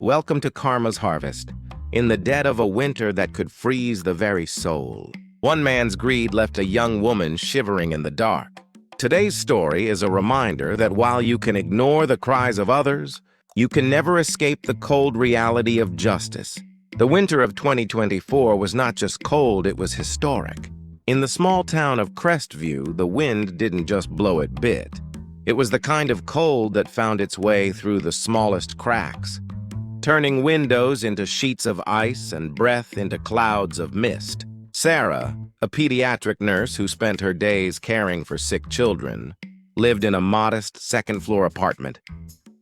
Welcome to Karma's Harvest. In the dead of a winter that could freeze the very soul, one man's greed left a young woman shivering in the dark. Today's story is a reminder that while you can ignore the cries of others, you can never escape the cold reality of justice. The winter of 2024 was not just cold, it was historic. In the small town of Crestview, the wind didn't just blow it bit. It was the kind of cold that found its way through the smallest cracks, turning windows into sheets of ice and breath into clouds of mist. Sarah, a pediatric nurse who spent her days caring for sick children, lived in a modest second-floor apartment.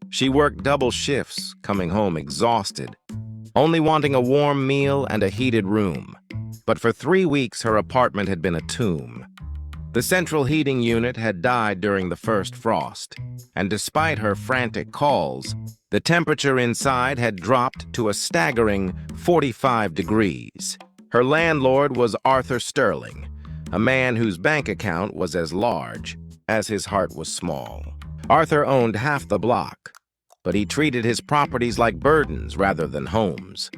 She worked double shifts, coming home exhausted, only wanting a warm meal and a heated room. But for 3 weeks, her apartment had been a tomb. The central heating unit had died during the first frost, and despite her frantic calls, the temperature inside had dropped to a staggering 45 degrees. Her landlord was Arthur Sterling, a man whose bank account was as large as his heart was small. Arthur owned half the block, but he treated his properties like burdens rather than homes.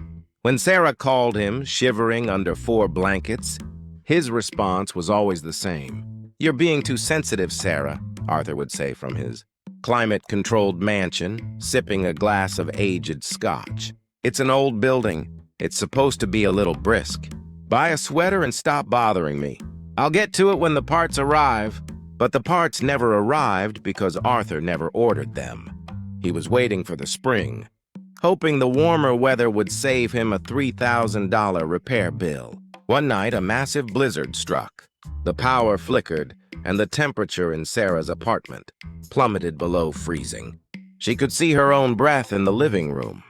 When Sarah called him, shivering under 4 blankets, his response was always the same. "You're being too sensitive, Sarah," Arthur would say from his climate-controlled mansion, sipping a glass of aged scotch. "It's an old building. It's supposed to be a little brisk. Buy a sweater and stop bothering me. I'll get to it when the parts arrive." But the parts never arrived because Arthur never ordered them. He was waiting for the spring, hoping the warmer weather would save him a $3,000 repair bill. One night, a massive blizzard struck. The power flickered, and the temperature in Sarah's apartment plummeted below freezing. She could see her own breath in the living room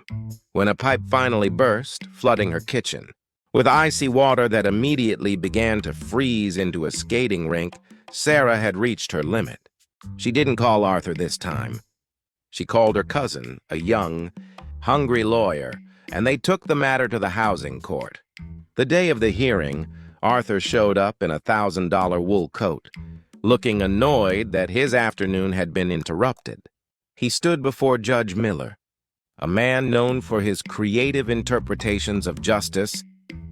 when a pipe finally burst, flooding her kitchen. With icy water that immediately began to freeze into a skating rink, Sarah had reached her limit. She didn't call Arthur this time. She called her cousin, a young, hungry lawyer, and they took the matter to the housing court. The day of the hearing, Arthur showed up in a $1,000 wool coat, looking annoyed that his afternoon had been interrupted. He stood before Judge Miller, a man known for his creative interpretations of justice.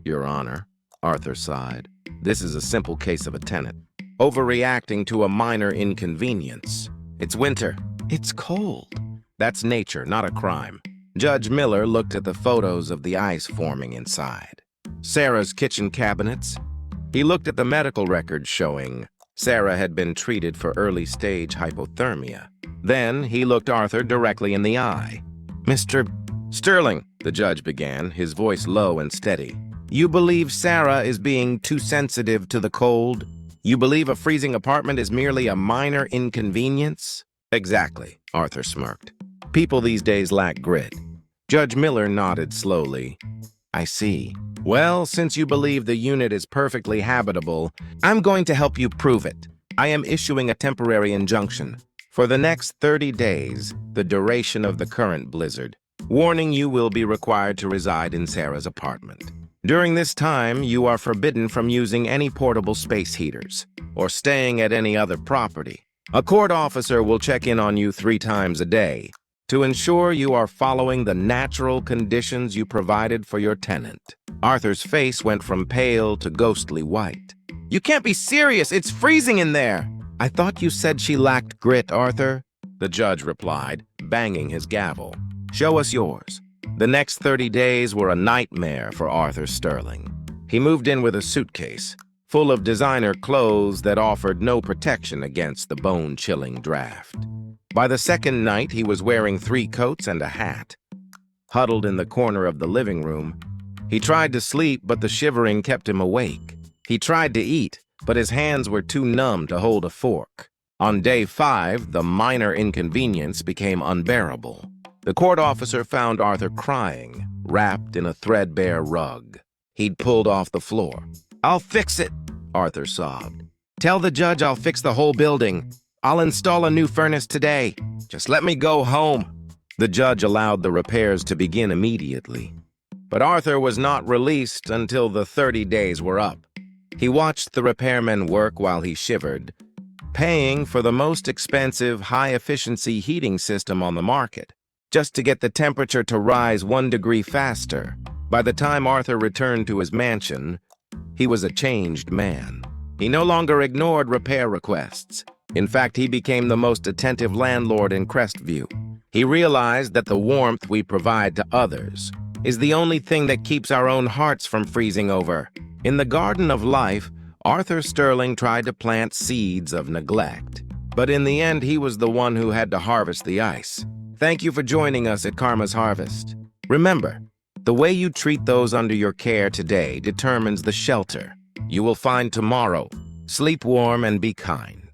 "Your Honor," Arthur sighed, "this is a simple case of a tenant overreacting to a minor inconvenience. It's winter. It's cold. That's nature, not a crime." Judge Miller looked at the photos of the ice forming inside Sarah's kitchen cabinets. He looked at the medical records showing Sarah had been treated for early-stage hypothermia. Then he looked Arthur directly in the eye. "Mr. Sterling," the judge began, his voice low and steady, "you believe Sarah is being too sensitive to the cold? You believe a freezing apartment is merely a minor inconvenience?" "Exactly," Arthur smirked. "People these days lack grit." Judge Miller nodded slowly. "I see. Well, since you believe the unit is perfectly habitable, I'm going to help you prove it. I am issuing a temporary injunction for the next 30 days, the duration of the current blizzard. Warning, you will be required to reside in Sarah's apartment. During this time, you are forbidden from using any portable space heaters or staying at any other property. A court officer will check in on you 3 times a day to ensure you are following the natural conditions you provided for your tenant." Arthur's face went from pale to ghostly white. "You can't be serious! It's freezing in there!" "I thought you said she lacked grit, Arthur," the judge replied, banging his gavel. "Show us yours." The next 30 days were a nightmare for Arthur Sterling. He moved in with a suitcase full of designer clothes that offered no protection against the bone-chilling draft. By the second night, he was wearing 3 coats and a hat. Huddled in the corner of the living room, he tried to sleep, but the shivering kept him awake. He tried to eat, but his hands were too numb to hold a fork. On day 5, the minor inconvenience became unbearable. The court officer found Arthur crying, wrapped in a threadbare rug he'd pulled off the floor. "I'll fix it," Arthur sobbed. "Tell the judge I'll fix the whole building. I'll install a new furnace today. Just let me go home." The judge allowed the repairs to begin immediately. But Arthur was not released until the 30 days were up. He watched the repairmen work while he shivered, paying for the most expensive, high-efficiency heating system on the market. just to get the temperature to rise 1 degree faster. By the time Arthur returned to his mansion, he was a changed man. He no longer ignored repair requests. In fact, he became the most attentive landlord in Crestview. He realized that the warmth we provide to others is the only thing that keeps our own hearts from freezing over. In the garden of life, Arthur Sterling tried to plant seeds of neglect. But in the end, he was the one who had to harvest the ice. Thank you for joining us at Karma's Harvest. Remember, the way you treat those under your care today determines the shelter you will find tomorrow. Sleep warm and be kind.